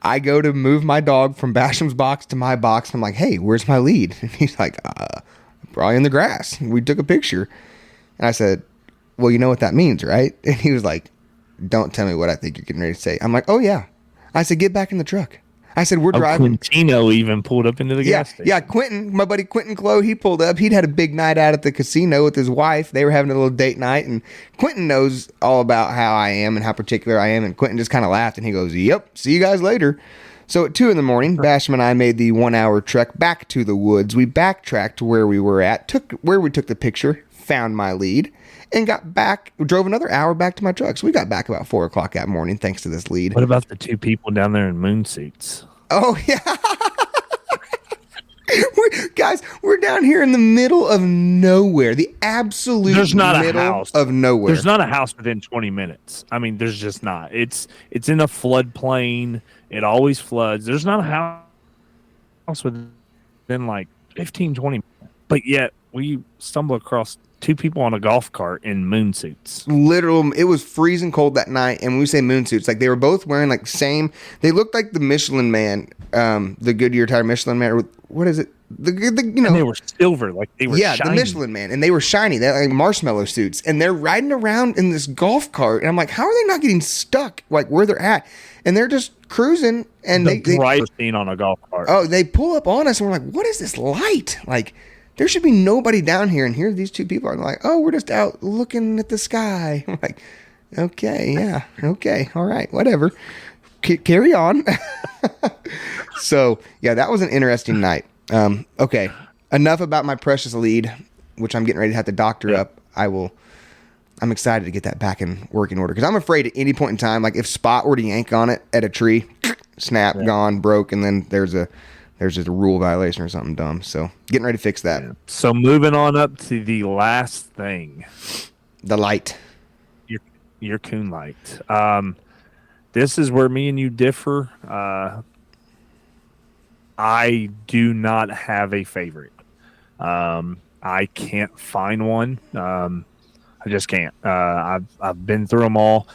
S1: I go to move my dog from Basham's box to my box. I'm like, hey, where's my lead? And he's like, probably in the grass. We took a picture. And I said, well, you know what that means, right? And he was like, don't tell me what I think you're getting ready to say. I'm like, oh, yeah. I said, get back in the truck. I said, we're driving.
S2: Quintino even pulled up into the gas station.
S1: Yeah, Quentin, my buddy Quentin Clow, he pulled up. He'd had a big night out at the casino with his wife. They were having a little date night, and Quentin knows all about how I am and how particular I am, and Quentin just kind of laughed, and he goes, yep, see you guys later. So at 2 a.m, Basham and I made the 1-hour trek back to the woods. We backtracked to where we were at, where we took the picture, found my lead, and got back, drove another hour back to my truck. So we got back about 4 o'clock that morning thanks to this lead.
S2: What about the 2 people down there in moon suits?
S1: Oh, yeah. We're down here in the middle of nowhere. The absolute middle of nowhere.
S2: There's not a house within 20 minutes. I mean, there's just not. It's in a floodplain. It always floods. There's not a house within like 15, 20 minutes. But yet, we stumble across 2 people on a golf cart in moon suits.
S1: Literal, it was freezing cold that night, and when we say moon suits, like they were both wearing like they looked like the Michelin Man, the Goodyear tire Michelin Man. What is it?
S2: And they were silver, like they were shiny.
S1: The Michelin Man, and they were shiny. They're like marshmallow suits, and they're riding around in this golf cart, and I'm like, how are they not getting stuck like where they're at? And they're just cruising, and they
S2: seen on a golf cart.
S1: Oh, they pull up on us, and we're like, what is this light? Like, there should be nobody down here, and here these 2 people are like, oh, we're just out looking at the sky. I'm like, okay, yeah, okay, all right, whatever. Carry on. So, yeah, that was an interesting night. Okay, enough about my precious lead, which I'm getting ready to have to doctor up. I'm excited to get that back in working order, because I'm afraid at any point in time, like if Spot were to yank on it at a tree, snap, gone, broke, and then there's just a rule violation or something dumb. So getting ready to fix that. Yeah.
S2: So moving on up to the last thing.
S1: The light.
S2: Your coon light. This is where me and you differ. I do not have a favorite. I can't find one. I just can't. I've been through them all.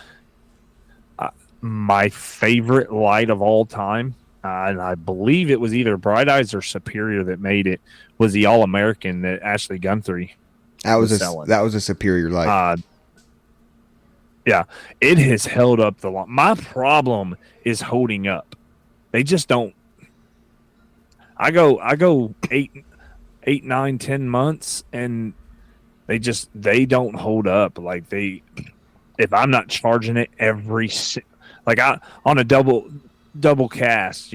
S2: My favorite light of all time, and I believe it was either Bright Eyes or Superior that made it, was the All American that Ashley Guthrie was selling. That was
S1: a Superior light.
S2: Yeah, it has held up the long. My problem is holding up. They just don't. I go 8, 9, 10 months, and they don't hold up. Like if I'm not charging it on a double cast,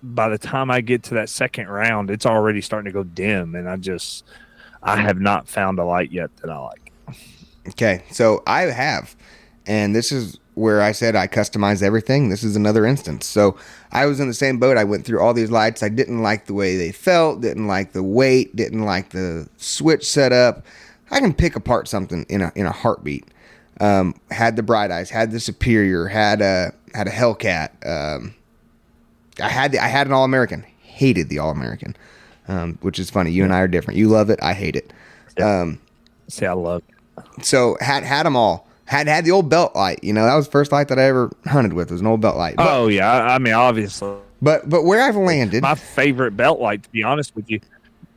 S2: by the time I get to that second round, it's already starting to go dim, and I have not found a light yet that I like.
S1: Okay, so I have, and this is where I said I customize everything. This is another instance. So I was in the same boat. I went through all these lights. I didn't like the way they felt, didn't like the weight, didn't like the switch setup. I can pick apart something in a heartbeat. Had the Bright Eyes, had the Superior, had a Hellcat. I had an All American. Hated the All American, which is funny. You and I are different. You love it. I hate it.
S2: See, I love it.
S1: So had them all. Had the old belt light. That was the first light that I ever hunted with. Was an old belt light.
S2: But, I mean, obviously.
S1: But where I've landed,
S2: my favorite belt light, to be honest with you,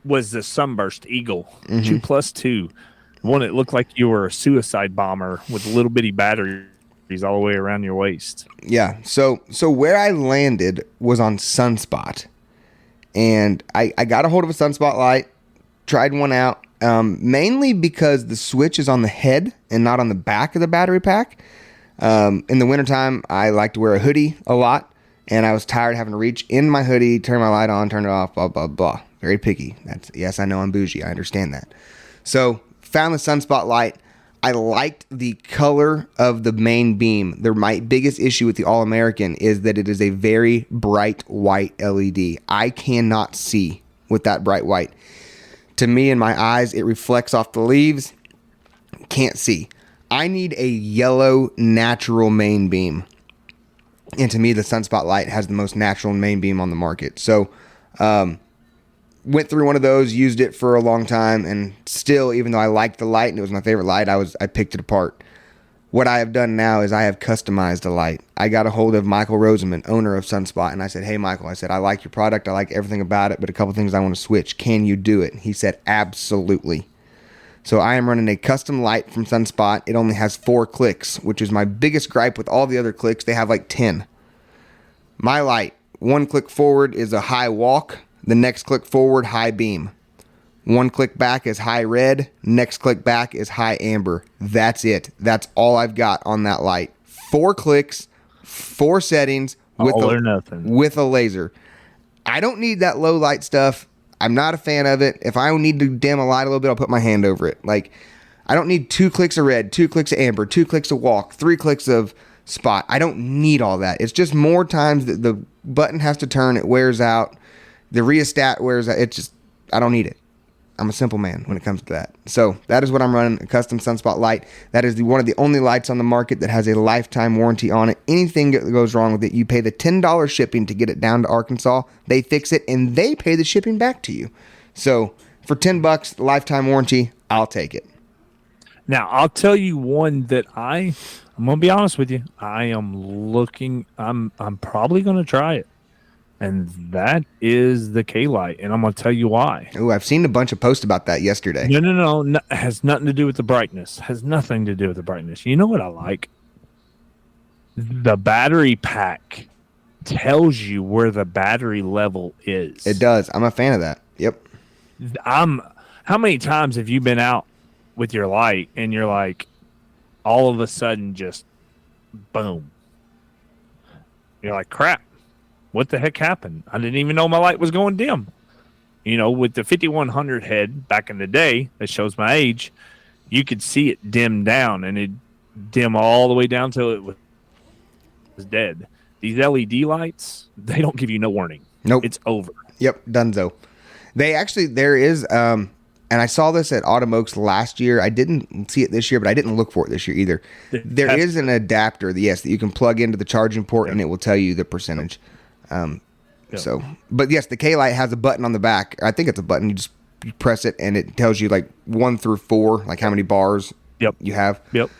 S2: was the Sunburst Eagle 2+2. One that looked like you were a suicide bomber with little bitty batteries all the way around your waist.
S1: Yeah. So where I landed was on Sunspot, and I got a hold of a Sunspot light. tried one out, mainly because the switch is on the head and not on the back of the battery pack. In the wintertime, I like to wear a hoodie a lot, and I was tired of having to reach in my hoodie, turn my light on, turn it off, blah, blah, blah. Very picky. Yes, I know I'm bougie. I understand that. So found the sunspot light. I liked the color of the main beam. My biggest issue with the All-American is that it is a very bright white LED. I cannot see with that bright white. To me, in my eyes, it reflects off the leaves. Can't see. I need a yellow natural main beam. And to me, the sunspot light has the most natural main beam on the market. So, went through one of those, used it for a long time, and still, even though I liked the light and it was my favorite light, I picked it apart. What I have done now is I have customized a light. I got a hold of Michael Roseman, owner of Sunspot, and I said, hey, Michael, I like your product. I like everything about it, but a couple things I want to switch. Can you do it? He said, absolutely. So I am running a custom light from Sunspot. It only has 4 clicks, which is my biggest gripe with all the other clicks. They have like 10. My light, 1 click forward is a high walk. The next click forward, high beam. 1 click back is high red. Next click back is high amber. That's it. That's all I've got on that light. 4 clicks, 4 settings with a laser. I don't need that low light stuff. I'm not a fan of it. If I need to dim a light a little bit, I'll put my hand over it. Like, I don't need 2 clicks of red, 2 clicks of amber, 2 clicks of walk, 3 clicks of spot. I don't need all that. It's just more times that the button has to turn, it wears out. The rheostat wears out. It's just, I don't need it. I'm a simple man when it comes to that. So that is what I'm running, a custom sunspot light. That is one of the only lights on the market that has a lifetime warranty on it. Anything that goes wrong with it, you pay the $10 shipping to get it down to Arkansas. They fix it, and they pay the shipping back to you. So for $10, lifetime warranty, I'll take it.
S2: Now, I'll tell you one that I'm going to be honest with you. I'm probably going to try it. And that is the K-Light, and I'm going to tell you why.
S1: Oh, I've seen a bunch of posts about that yesterday.
S2: No. Has nothing to do with the brightness. Has nothing to do with the brightness. You know what I like? The battery pack tells you where the battery level is.
S1: It does. I'm a fan of that. Yep.
S2: How many times have you been out with your light, and you're like, all of a sudden, just boom. You're like, crap. What the heck happened? I didn't even know my light was going dim. You know, with the 5100 head back in the day, that shows my age, you could see it dim down, and it dim all the way down till it was dead. These LED lights, they don't give you no warning.
S1: Nope.
S2: It's over.
S1: Yep, donezo. There is, and I saw this at Autumn Oaks last year. I didn't see it this year, but I didn't look for it this year either. There is an adapter, that you can plug into the charging port, and it will tell you the percentage. So, but yes, the K-Light has a button on the back. I think it's a button. You press it, and it tells you like 1 through 4, like how many bars you have.
S2: Yep.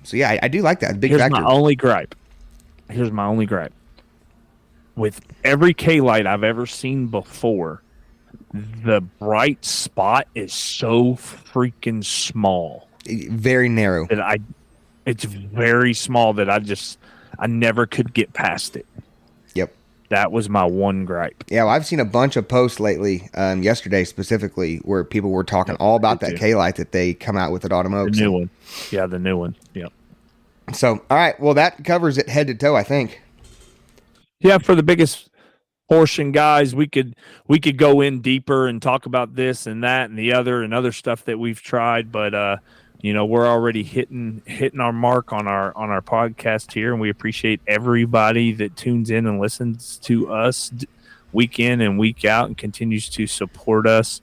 S1: So yeah, I do like that. Big
S2: Here's
S1: factor.
S2: My only gripe. With every K-Light I've ever seen before, the bright spot is so freaking small.
S1: Very narrow.
S2: It's very small that I never could get past it.
S1: Yep.
S2: That was my one gripe.
S1: Yeah, well, I've seen a bunch of posts lately, yesterday specifically, where people were talking all about that K-Light that they come out with at Autumn Oaks.
S2: The new one. Yeah, the new one. Yep.
S1: So, all right. Well, that covers it head to toe, I think.
S2: Yeah, for the biggest portion, guys, we could go in deeper and talk about this and that and the other and other stuff that we've tried, but we're already hitting our mark on our podcast here, and we appreciate everybody that tunes in and listens to us week in and week out and continues to support us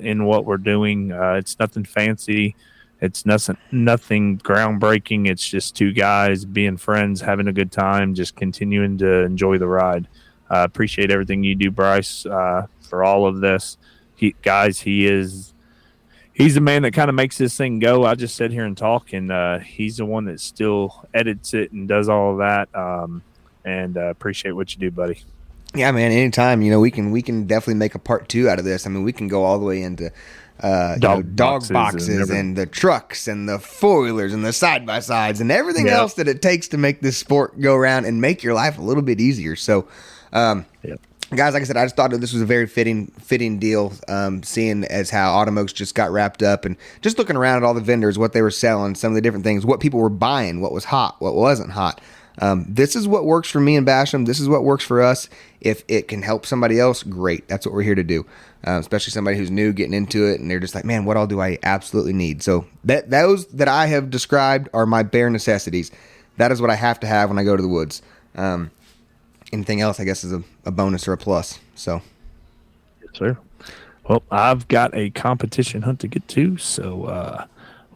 S2: in what we're doing. It's nothing fancy. It's nothing groundbreaking. It's just 2 guys being friends, having a good time, just continuing to enjoy the ride. Appreciate everything you do, Bryce, for all of this. He's the man that kind of makes this thing go. I just sit here and talk, and he's the one that still edits it and does all of that. And appreciate what you do, buddy.
S1: Yeah, man. Anytime, we can definitely make a part 2 out of this. I mean, we can go all the way into dog boxes and the trucks and the 4-wheelers and the side-by-sides and everything else that it takes to make this sport go around and make your life a little bit easier. So, Guys, like I said, I just thought that this was a very fitting deal, seeing as how Automokes just got wrapped up and just looking around at all the vendors, what they were selling, some of the different things, what people were buying, what was hot, what wasn't hot. This is what works for me and Basham. This is what works for us. If it can help somebody else, great. That's what we're here to do, especially somebody who's new getting into it, and they're just like, man, what all do I absolutely need? So those that I have described are my bare necessities. That is what I have to have when I go to the woods. Anything else, I guess, is a bonus or a plus. So,
S2: yes, sir. Well, I've got a competition hunt to get to, so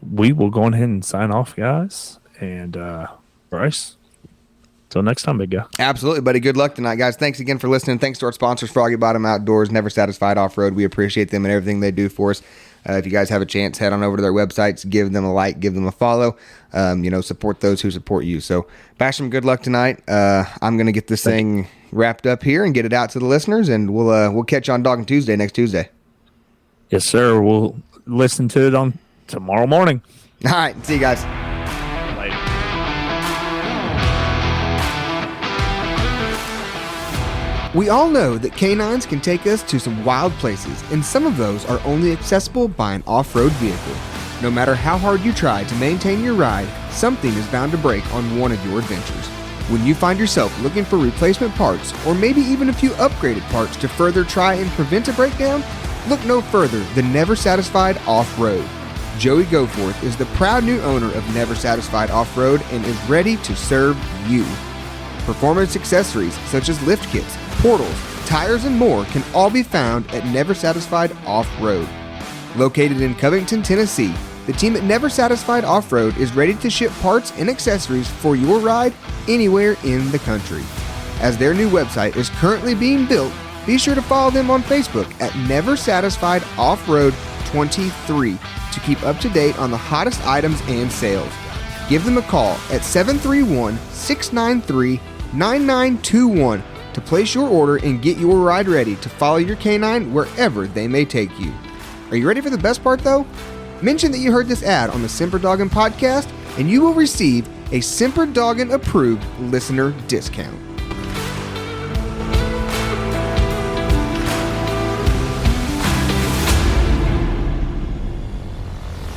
S2: we will go ahead and sign off, guys. And Bryce, till next time, big guy.
S1: Absolutely, buddy. Good luck tonight, guys. Thanks again for listening. Thanks to our sponsors, Froggy Bottom Outdoors, Never Satisfied Off-Road. We appreciate them and everything they do for us. If you guys have a chance, head on over to their websites, give them a like, give them a follow. Support those who support you. So, Basham, good luck tonight. I'm going to get this thing wrapped up here and get it out to the listeners, and we'll catch you on Doggin Tuesday next Tuesday.
S2: Yes, sir. We'll listen to it on tomorrow morning.
S1: All right. See you guys.
S2: Later.
S1: We all know that canines can take us to some wild places, and some of those are only accessible by an off-road vehicle. No matter how hard you try to maintain your ride, something is bound to break on one of your adventures. When you find yourself looking for replacement parts, or maybe even a few upgraded parts to further try and prevent a breakdown, look no further than Never Satisfied Off-Road. Joey Goforth is the proud new owner of Never Satisfied Off-Road and is ready to serve you. Performance accessories such as lift kits, portals, tires, and more can all be found at Never Satisfied Off-Road. Located in Covington, Tennessee, the team at Never Satisfied Off-Road is ready to ship parts and accessories for your ride anywhere in the country. As their new website is currently being built, be sure to follow them on Facebook at Never Satisfied Off-Road 23 to keep up to date on the hottest items and sales. Give them a call at 731-693-9921 to place your order and get your ride ready to follow your canine wherever they may take you. Are you ready for the best part though? Mention that you heard this ad on the Semper Doggin podcast and you will receive a Semper Doggin approved listener discount.